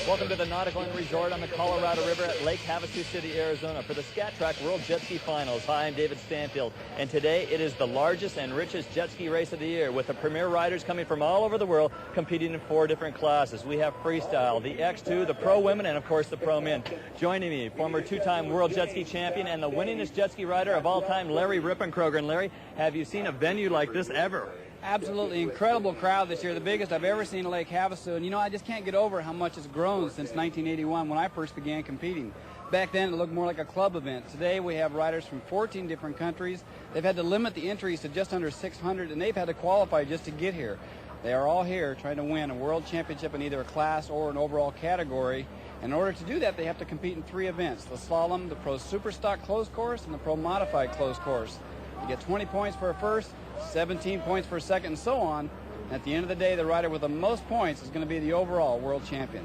Welcome to the Nautical Inn Resort on the Colorado River at Lake Havasu City, Arizona for the Scat Track World Jet Ski Finals. Hi, I'm David Stanfield, and today it is the largest and richest jet ski race of the year with the premier riders coming from all over the world competing in 4 different classes. We have freestyle, the X2, the pro women, and of course the pro men. Joining me, former 2-time world jet ski champion and the winningest jet ski rider of all time, Larry Rippenkroger. And Larry, have you seen a venue like this ever? Absolutely incredible crowd this year, the biggest I've ever seen in Lake Havasu. And you know, I just can't get over how much it's grown since 1981 when I first began competing. Back then it looked more like a club event. Today we have riders from 14 different countries. They've had to limit the entries to just under 600, and they've had to qualify just to get here. They are all here trying to win a world championship in either a class or an overall category. In order to do that, they have to compete in 3 events: the slalom, the pro super stock closed course, and the pro modified closed course. You get 20 points for a first, 17 points for a second, and so on. And at the end of the day, the rider with the most points is going to be the overall world champion.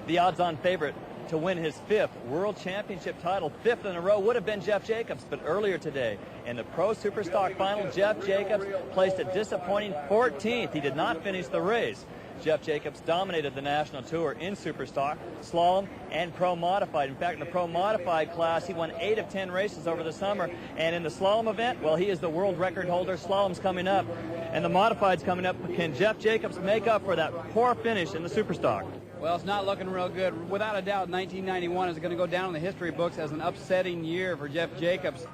The odds-on favorite to win his 5th world championship title, 5th in a row, would have been Jeff Jacobs. But earlier today, in the Pro Superstock final, Jeff Jacobs placed a disappointing 14th. He did not finish the race. Jeff Jacobs dominated the national tour in Superstock, Slalom, and Pro Modified. In fact, in the Pro Modified class, he won 8 of 10 races over the summer. And in the Slalom event, well, he is the world record holder. Slalom's coming up, and the Modified's coming up. Can Jeff Jacobs make up for that poor finish in the Superstock? Well, it's not looking real good. Without a doubt, 1991 is going to go down in the history books as an upsetting year for Jeff Jacobs.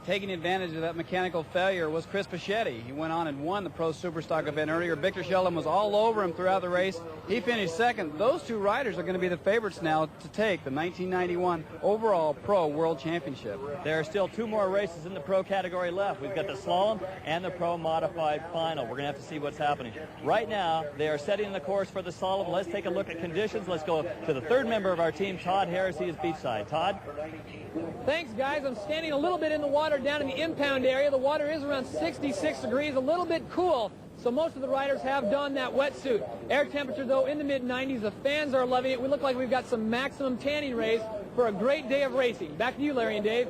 Taking advantage of that mechanical failure was Chris Machete. He went on and won the Pro Superstock event earlier. Victor Sheldon was all over him throughout the race. He finished second. Those 2 riders are going to be the favorites now to take the 1991 overall Pro World Championship. There are still 2 more races in the pro category left. We've got the Slalom and the Pro Modified final. We're going to have to see what's happening. Right now, they are setting the course for the Slalom. Let's take a look at conditions. Let's go to the 3rd member of our team, Todd Harris. He is beachside. Todd? Thanks, guys. I'm standing a little bit in the water down in the impound area. The water is around 66 degrees, a little bit cool, so most of the riders have donned that wetsuit. Air temperature, though, in the mid-90s. The fans are loving it. We look like we've got some maximum tanning rays for a great day of racing. Back to you, Larry and Dave.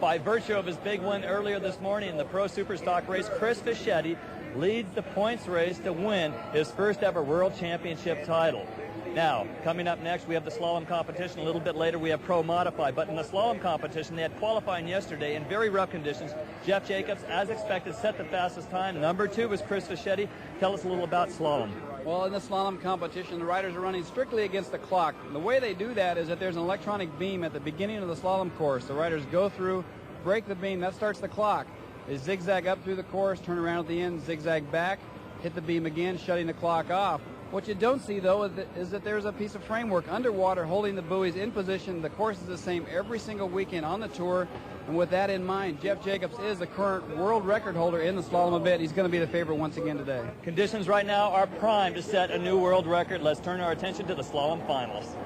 By virtue of his big win earlier this morning in the Pro Superstock race, Chris Machete leads the points race to win his 1st ever World Championship title. Now, coming up next, we have the slalom competition. A little bit later, we have Pro Modified. But in the slalom competition, they had qualifying yesterday in very rough conditions. Jeff Jacobs, as expected, set the fastest time. Number 2 was Chris Machete. Tell us a little about slalom. Well, in the slalom competition, the riders are running strictly against the clock. The way they do that is that there's an electronic beam at the beginning of the slalom course. The riders go through, break the beam, that starts the clock. They zigzag up through the course, turn around at the end, zigzag back, hit the beam again, shutting the clock off. What you don't see, though, is that there's a piece of framework underwater holding the buoys in position. The course is the same every single weekend on the tour. And with that in mind, Jeff Jacobs is the current world record holder in the slalom event. He's going to be the favorite once again today. Conditions right now are primed to set a new world record. Let's turn our attention to the slalom finals.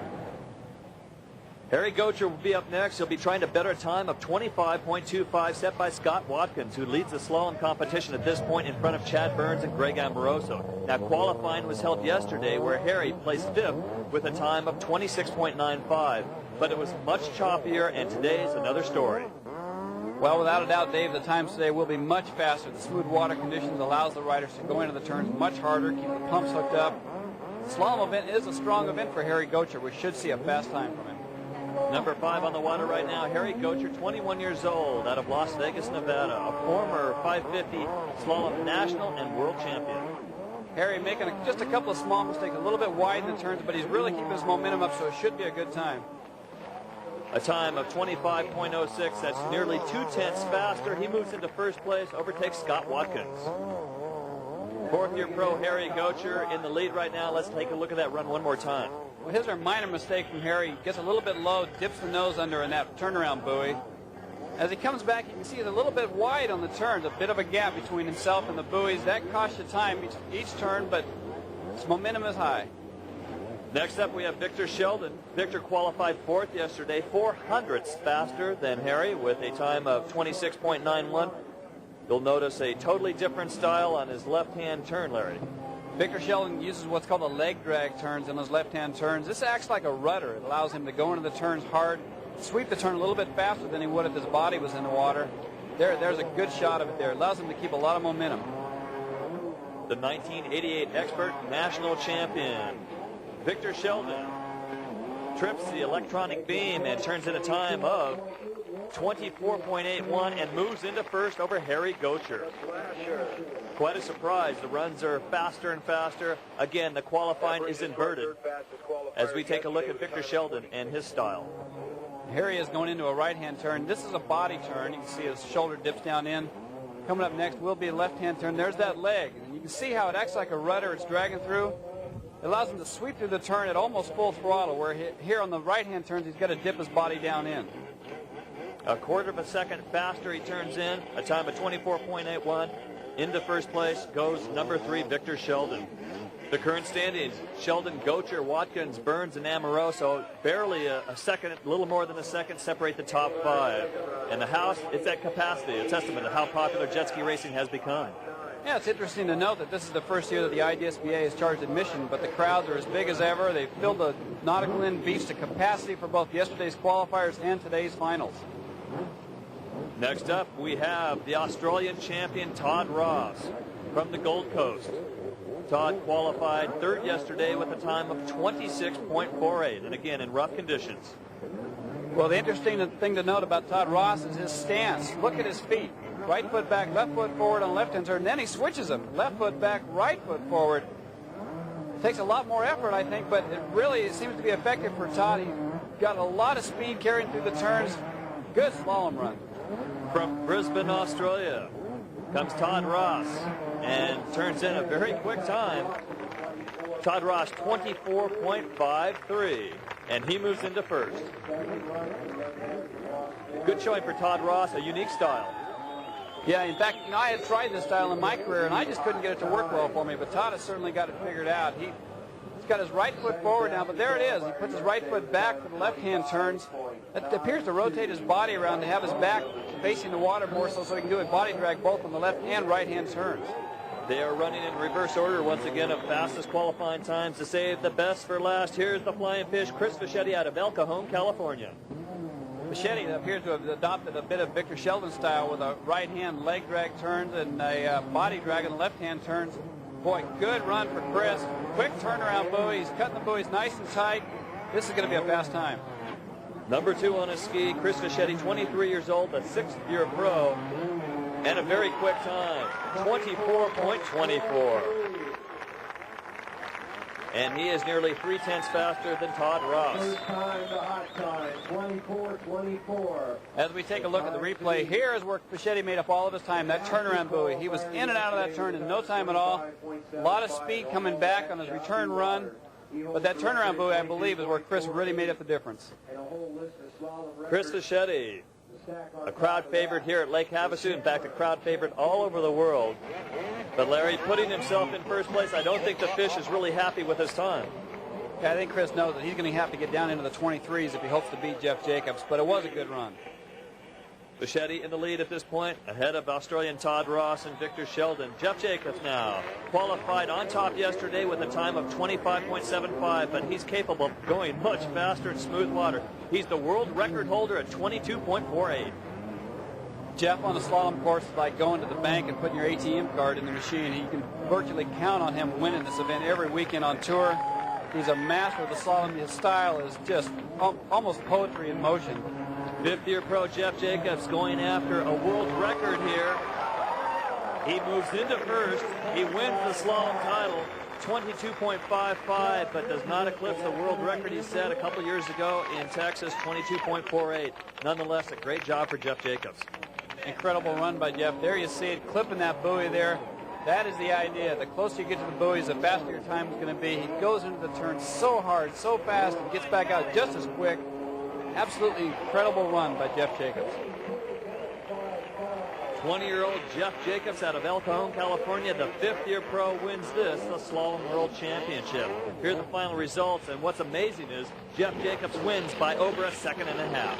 Harry Goucher will be up next. He'll be trying to better a time of 25.25 set by Scott Watkins, who leads the slalom competition at this point in front of Chad Burns and Greg Amoroso. Now, qualifying was held yesterday where Harry placed 5th with a time of 26.95, but it was much choppier, and today's another story. Well, without a doubt, Dave, the times today will be much faster. The smooth water conditions allows the riders to go into the turns much harder, keep the pumps hooked up. The slalom event is a strong event for Harry Goucher. We should see a fast time from him. Number 5 on the water right now, Harry Goucher, 21 years old, out of Las Vegas, Nevada, a former 550 slalom national and world champion. Harry making just a couple of small mistakes, a little bit wide in the turns, but he's really keeping his momentum up, so it should be a good time. A time of 25.06, that's nearly 2/10 faster. He moves into 1st place, overtakes Scott Watkins. 4th-year pro Harry Goucher in the lead right now. Let's take a look at that run one more time. Well, his are a minor mistake from Harry. Gets a little bit low, dips the nose under in that turnaround buoy. As he comes back, you can see he's a little bit wide on the turns, a bit of a gap between himself and the buoys. That costs you time each turn, but his momentum is high. Next up, we have Victor Sheldon. Victor qualified 4th yesterday, 400ths faster than Harry with a time of 26.91. You'll notice a totally different style on his left-hand turn, Larry. Victor Sheldon uses what's called a leg drag turns in those left-hand turns. This acts like a rudder. It allows him to go into the turns hard, sweep the turn a little bit faster than he would if his body was in the water. There's a good shot of it there. It allows him to keep a lot of momentum. The 1988 expert national champion, Victor Sheldon trips the electronic beam and turns in a time of 24.81 and moves into first over Harry Goucher. Quite a surprise. The runs are faster and faster. Again, the qualifying is inverted as we take a look at Victor Sheldon and his style. Harry is going into a right-hand turn. This is a body turn. You can see his shoulder dips down in. Coming up next will be a left-hand turn. There's that leg. And you can see how it acts like a rudder. It's dragging through. It allows him to sweep through the turn at almost full throttle, where here on the right-hand turns, he's got to dip his body down in. A quarter of a second faster he turns in, a time of 24.81. Into first place goes number 3, Victor Sheldon. The current standings, Sheldon, Goucher, Watkins, Burns, and Amoroso, barely a second, a little more than a second, separate the top 5. And the house, it's at capacity, a testament to how popular jet ski racing has become. Yeah, it's interesting to note that this is the first year that the IDSBA has charged admission, but the crowds are as big as ever. They've filled the Nautical Inn Beach to capacity for both yesterday's qualifiers and today's finals. Next up, we have the Australian champion, Todd Ross, from the Gold Coast. Todd qualified third yesterday with a time of 26.48, and again, in rough conditions. Well, the interesting thing to note about Todd Ross is his stance. Look at his feet. Right foot back, left foot forward on left-hand turn. Then he switches them. Left foot back, right foot forward. It takes a lot more effort, I think, but it really seems to be effective for Todd. He got a lot of speed carrying through the turns. Good slalom run. From Brisbane, Australia, comes Todd Ross and turns in a very quick time. Todd Ross, 24.53, and he moves into first. Good showing for Todd Ross, a unique style. Yeah, in fact, I had tried this style in my career, and I just couldn't get it to work well for me, but Todd has certainly got it figured out. He's got his right foot forward now, but there it is. He puts his right foot back for the left-hand turns. It appears to rotate his body around to have his back facing the water more so he can do a body drag both on the left and right-hand turns. They are running in reverse order once again of fastest qualifying times to save the best for last. Here's the flying fish, Chris Machete out of El Cajon, California. Machete appears to have adopted a bit of Victor Sheldon style with a right-hand leg drag turns and a body drag on the left-hand turns. Boy, good run for Chris. Quick turnaround buoy. He's cutting the buoys nice and tight. This is going to be a fast time. Number 2 on his ski, Chris Machete, 23 years old, a 6th-year pro, and a very quick time, 24.24. And he is nearly 3/10 faster than Todd Ross. First time, the hot time, 24.24. As we take a look at the replay, here is where Machete made up all of his time, that turnaround buoy. He was in and out of that turn in no time at all. A lot of speed coming back on his return run. But that turnaround buoy, I believe, is where Chris really made up the difference. Chris Machete, a crowd favorite here at Lake Havasu. In fact, a crowd favorite all over the world. But Larry, putting himself in first place, I don't think the fish is really happy with his time. Yeah, I think Chris knows that he's going to have to get down into the 23s if he hopes to beat Jeff Jacobs, but it was a good run. Machete in the lead at this point, ahead of Australian Todd Ross and Victor Sheldon. Jeff Jacobs now qualified on top yesterday with a time of 25.75, but he's capable of going much faster in smooth water. He's the world record holder at 22.48. Jeff on the slalom course is like going to the bank and putting your ATM card in the machine. You can virtually count on him winning this event every weekend on tour. He's a master of the slalom. His style is just almost poetry in motion. 5th-year pro Jeff Jacobs going after a world record here. He moves into first. He wins the slalom title, 22.55, but does not eclipse the world record he set a couple years ago in Texas, 22.48. Nonetheless, a great job for Jeff Jacobs. Incredible run by Jeff. There you see it, clipping that buoy there. That is the idea. The closer you get to the buoys, the faster your time is going to be. He goes into the turn so hard, so fast, and gets back out just as quick. Absolutely incredible run by Jeff Jacobs. 20-year-old Jeff Jacobs out of El Cajon, California, the 5th-year pro, wins this, the Slalom World Championship. Here are the final results, and what's amazing is Jeff Jacobs wins by over a second and a half.